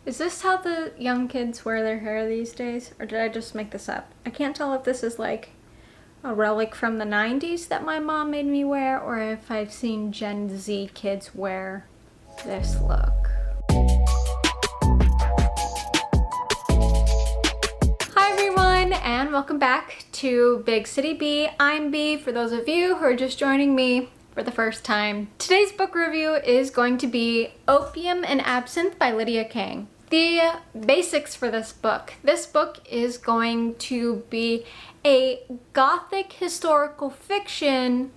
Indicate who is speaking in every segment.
Speaker 1: Is this how the young kids wear their hair these days? Or did I just make this up? I can't tell if this is like a relic from the 90s that my mom made me wear, or if I've seen Gen Z kids wear this look. Hi everyone, and welcome back to Big City B. I'm B, for those of you who are just joining me for the first time. Today's book review is going to be Opium and Absinthe by Lydia Kang. The basics for this book. This book is going to be a gothic historical fiction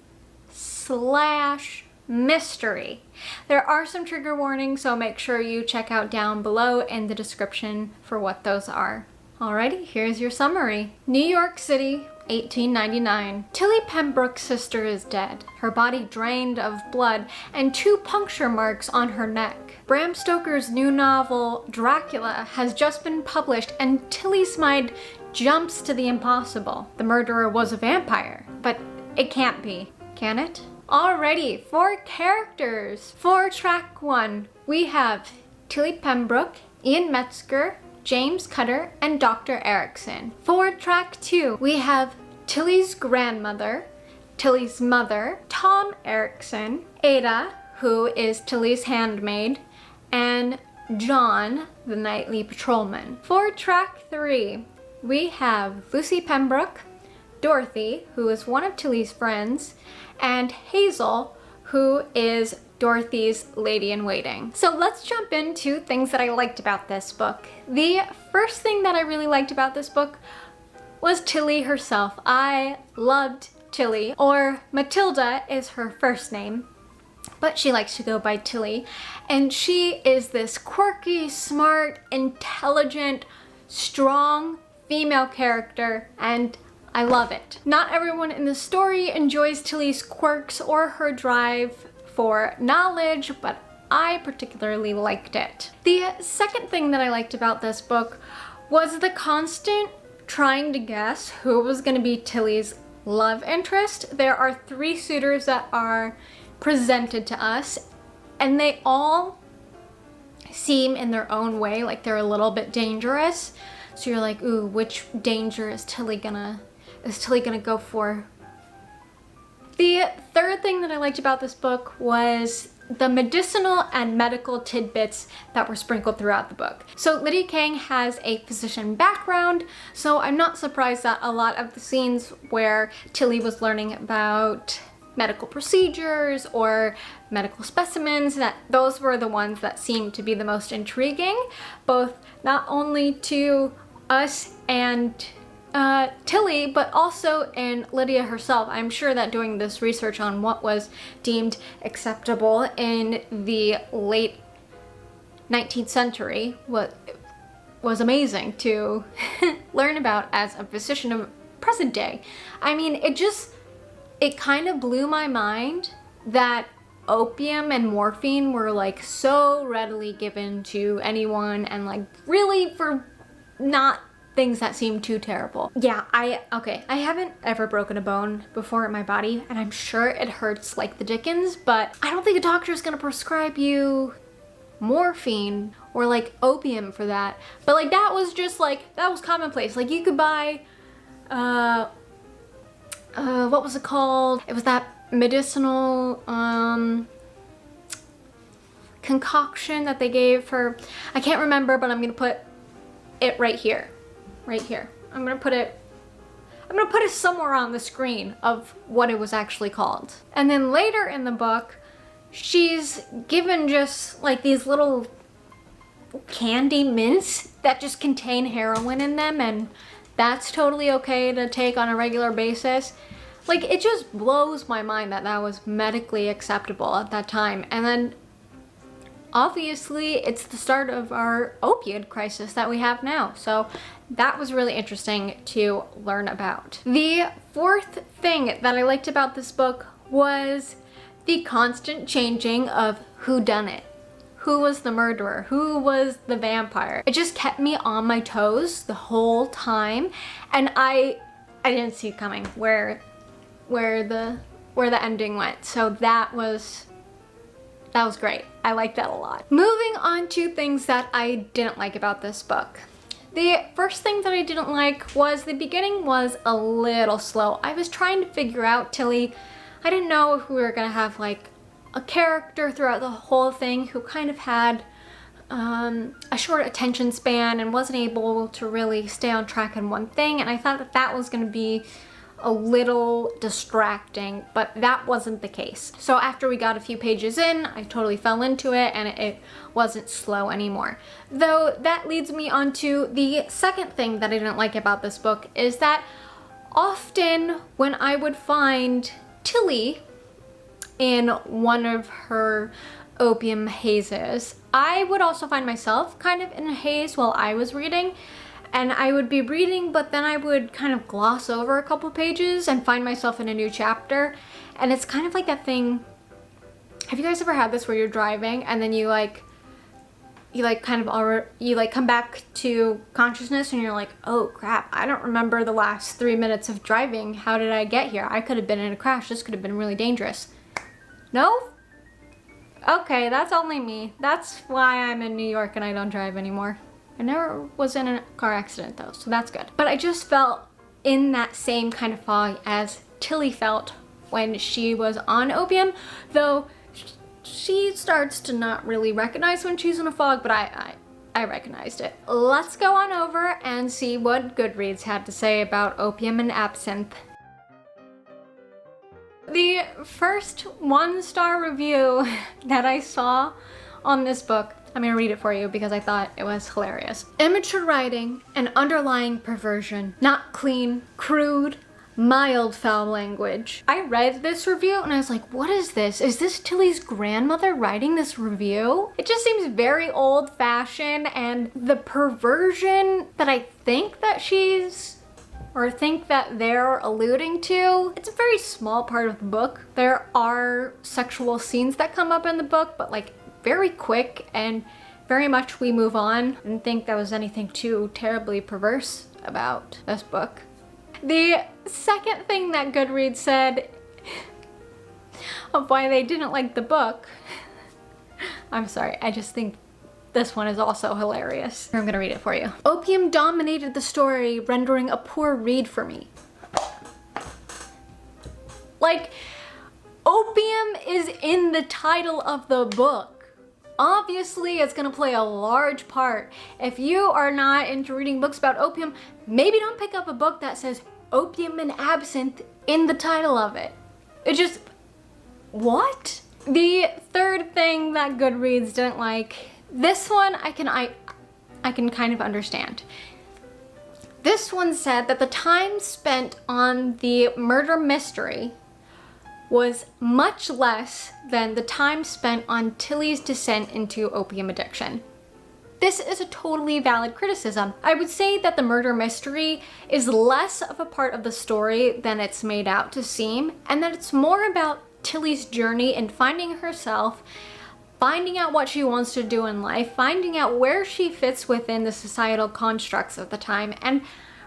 Speaker 1: slash mystery. There are some trigger warnings, so make sure you check out down below in the description for what those are. Alrighty, here's your summary. New York City, 1899. Tilly Pembroke's sister is dead, her body drained of blood and 2 puncture marks on her neck. Bram Stoker's new novel, Dracula, has just been published and Tilly's mind jumps to the impossible. The murderer was a vampire, but it can't be, can it? Alrighty, for characters. For track 1, we have Tilly Pembroke, Ian Metzger, James Cutter, and Dr. Erickson. For track 2, we have Tilly's grandmother, Tilly's mother, Tom Erickson, Ada, who is Tilly's handmaid, and John, the nightly patrolman. For track 3, we have Lucy Pembroke, Dorothy, who is one of Tilly's friends, and Hazel, who is Dorothy's lady-in-waiting. So let's jump into things that I liked about this book. The first thing that I really liked about this book was Tilly herself. I loved Tilly, or Matilda is her first name, but she likes to go by Tilly. And she is this quirky, smart, intelligent, strong female character, and I love it. Not everyone in the story enjoys Tilly's quirks or her drive for knowledge, but I particularly liked it. The second thing that I liked about this book was the constant trying to guess who was going to be Tilly's love interest. There are 3 suitors that are presented to us, and they all seem in their own way like they're a little bit dangerous. So you're like, ooh, which danger is Tilly gonna go for? The third thing that I liked about this book was the medicinal and medical tidbits that were sprinkled throughout the book. So Lydia Kang has a physician background, so I'm not surprised that a lot of the scenes where Tilly was learning about medical procedures or medical specimens, that those were the ones that seemed to be the most intriguing, both not only to us and Tilly, but also in Lydia herself. I'm sure that doing this research on what was deemed acceptable in the late 19th century was amazing to learn about as a physician of present day. I mean, it kind of blew my mind that opium and morphine were like so readily given to anyone, and like really for not things that seem too terrible. Yeah, I haven't ever broken a bone before in my body, and I'm sure it hurts like the dickens, but I don't think a doctor is gonna prescribe you morphine or like opium for that. But like that was just like, that was commonplace. Like you could buy, what was it called? It was that medicinal, concoction that they gave for, I can't remember, but I'm gonna put it right here. Right here. I'm gonna put it somewhere on the screen of what it was actually called. And then later in the book, she's given just like these little candy mints that just contain heroin in them, and that's totally okay to take on a regular basis. Like, it just blows my mind that that was medically acceptable at that time. And then obviously it's the start of our opioid crisis that we have now. So that was really interesting to learn about. The fourth thing that I liked about this book was the constant changing of who done it. Who was the murderer? Who was the vampire? It just kept me on my toes the whole time, and I didn't see it coming where the ending went. So that was That was great. I like that a lot. Moving on to things that I didn't like about this book. The first thing that I didn't like was the beginning was a little slow. I was trying to figure out Tilly. I didn't know if we were gonna have like a character throughout the whole thing who kind of had a short attention span and wasn't able to really stay on track in one thing, and I thought that that was gonna be a little distracting, but that wasn't the case. So after we got a few pages in, I totally fell into it and it wasn't slow anymore. Though that leads me on to the second thing that I didn't like about this book is that often when I would find Tilly in one of her opium hazes, I would also find myself kind of in a haze while I was reading. And I would be reading, but then I would kind of gloss over a couple pages and find myself in a new chapter. And it's kind of like that thing, have you guys ever had this where you're driving and then you come back to consciousness and you're like, oh crap, I don't remember the last 3 minutes of driving. How did I get here? I could have been in a crash. This could have been really dangerous. No? Okay, that's only me. That's why I'm in New York and I don't drive anymore. I never was in a car accident though, so that's good. But I just felt in that same kind of fog as Tilly felt when she was on opium, though she starts to not really recognize when she's in a fog, but I recognized it. Let's go on over and see what Goodreads had to say about Opium and Absinthe. The first 1-star review that I saw on this book, I'm gonna read it for you because I thought it was hilarious. Immature writing and underlying perversion. Not clean, crude, mild foul language. I read this review and I was like, what is this? Is this Tilly's grandmother writing this review? It just seems very old-fashioned, and the perversion that I think that they're alluding to, it's a very small part of the book. There are sexual scenes that come up in the book, but like very quick and very much we move on. I didn't think there was anything too terribly perverse about this book. The second thing that Goodreads said of why they didn't like the book, I'm sorry, I just think this one is also hilarious. I'm gonna read it for you. Opium dominated the story, rendering a poor read for me. Like, opium is in the title of the book. Obviously, it's gonna play a large part. If you are not into reading books about opium, maybe don't pick up a book that says Opium and Absinthe in the title of it. It just, what? The third thing that Goodreads didn't like, this one I can kind of understand. This one said that the time spent on the murder mystery was much less than the time spent on Tilly's descent into opium addiction. This is a totally valid criticism. I would say that the murder mystery is less of a part of the story than it's made out to seem, and that it's more about Tilly's journey in finding herself, finding out what she wants to do in life, finding out where she fits within the societal constructs of the time, and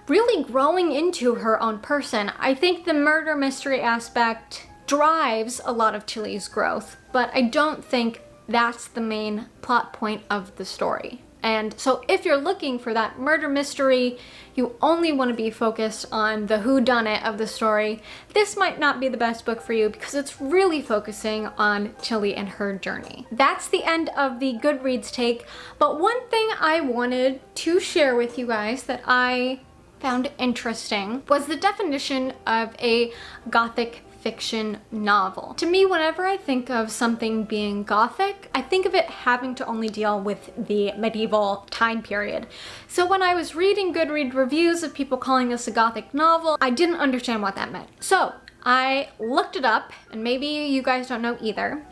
Speaker 1: really growing into her own person. I think the murder mystery aspect drives a lot of Tilly's growth, but I don't think that's the main plot point of the story. And so if you're looking for that murder mystery, you only want to be focused on the whodunit of the story, this might not be the best book for you because it's really focusing on Tilly and her journey. That's the end of the Goodreads take, but one thing I wanted to share with you guys that I found interesting was the definition of a Gothic fiction novel. To me, whenever I think of something being Gothic, I think of it having to only deal with the medieval time period. So when I was reading Goodreads reviews of people calling this a Gothic novel, I didn't understand what that meant. So I looked it up, and maybe you guys don't know either,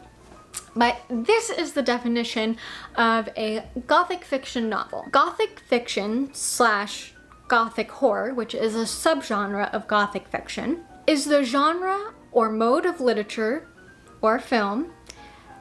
Speaker 1: but this is the definition of a Gothic fiction novel. Gothic fiction / Gothic horror, which is a subgenre of Gothic fiction, is the genre or mode of literature or film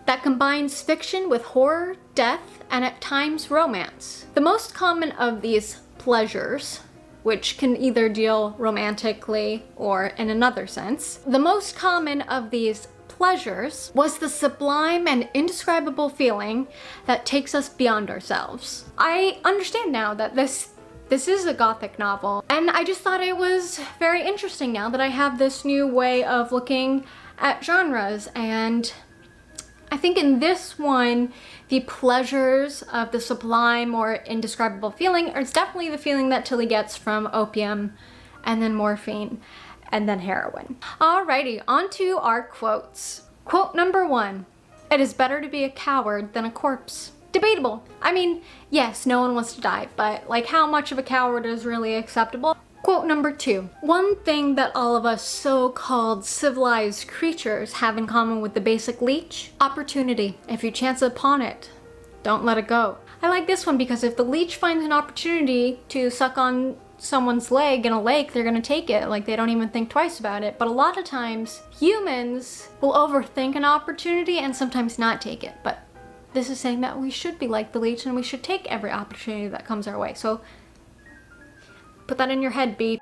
Speaker 1: that combines fiction with horror, death, and at times romance. The most common of these pleasures, which can either deal romantically or in another sense, the most common of these pleasures was the sublime and indescribable feeling that takes us beyond ourselves. I understand now that this is a Gothic novel, and I just thought it was very interesting now that I have this new way of looking at genres. And I think in this one, the pleasures of the sublime or indescribable feeling is definitely the feeling that Tilly gets from opium, and then morphine, and then heroin. Alrighty, on to our quotes. Quote number 1, "It is better to be a coward than a corpse." Debatable. I mean, yes, no one wants to die, but like, how much of a coward is really acceptable? Quote number 2, "One thing that all of us so-called civilized creatures have in common with the basic leech, opportunity. If you chance upon it, don't let it go." I like this one because if the leech finds an opportunity to suck on someone's leg in a lake, they're gonna take it. Like, they don't even think twice about it. But a lot of times, humans will overthink an opportunity and sometimes not take it. But this is saying that we should be like the leech and we should take every opportunity that comes our way. So put that in your head, B.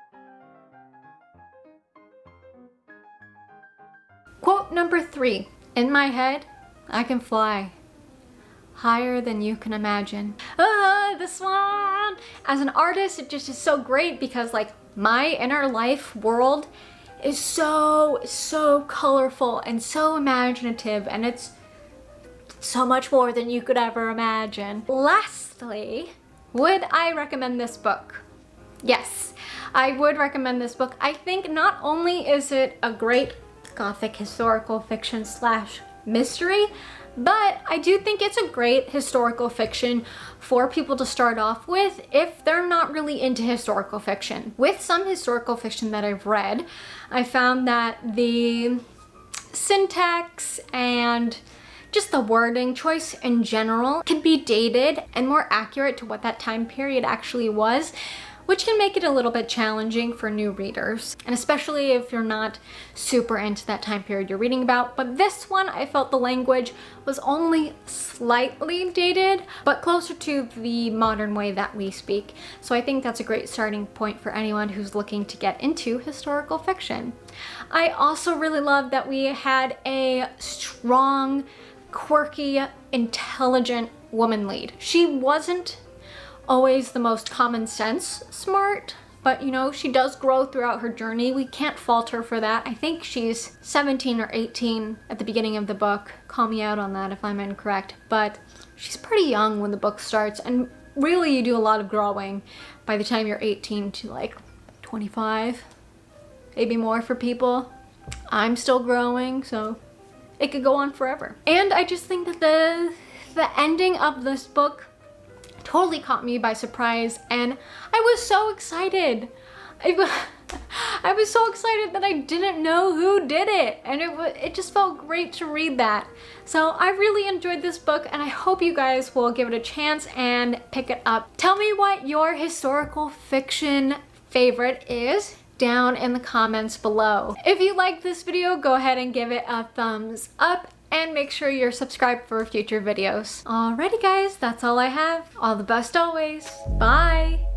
Speaker 1: Quote number 3, "In my head, I can fly higher than you can imagine." This one! As an artist, it just is so great because like my inner life world is so colorful and so imaginative, and it's so much more than you could ever imagine. Lastly, would I recommend this book? Yes, I would recommend this book. I think not only is it a great Gothic historical fiction / mystery, but I do think it's a great historical fiction for people to start off with if they're not really into historical fiction. With some historical fiction that I've read, I found that the syntax and just the wording choice in general can be dated and more accurate to what that time period actually was, which can make it a little bit challenging for new readers, and especially if you're not super into that time period you're reading about. But this one, I felt the language was only slightly dated, but closer to the modern way that we speak. So I think that's a great starting point for anyone who's looking to get into historical fiction. I also really love that we had a strong, quirky, intelligent woman lead. She wasn't always the most common sense smart, but you know, she does grow throughout her journey. We can't fault her for that. I think she's 17 or 18 at the beginning of the book. Call me out on that if I'm incorrect, but she's pretty young when the book starts, and really you do a lot of growing by the time you're 18 to like 25, maybe more for people. I'm still growing, so it could go on forever. And I just think that the ending of this book totally caught me by surprise, and I was so excited. I was so excited that I didn't know who did it, and it just felt great to read that. So I really enjoyed this book, and I hope you guys will give it a chance and pick it up. Tell me what your historical fiction favorite is down in the comments below. If you liked this video, go ahead and give it a thumbs up, and make sure you're subscribed for future videos. Alrighty guys, that's all I have. All the best always. Bye!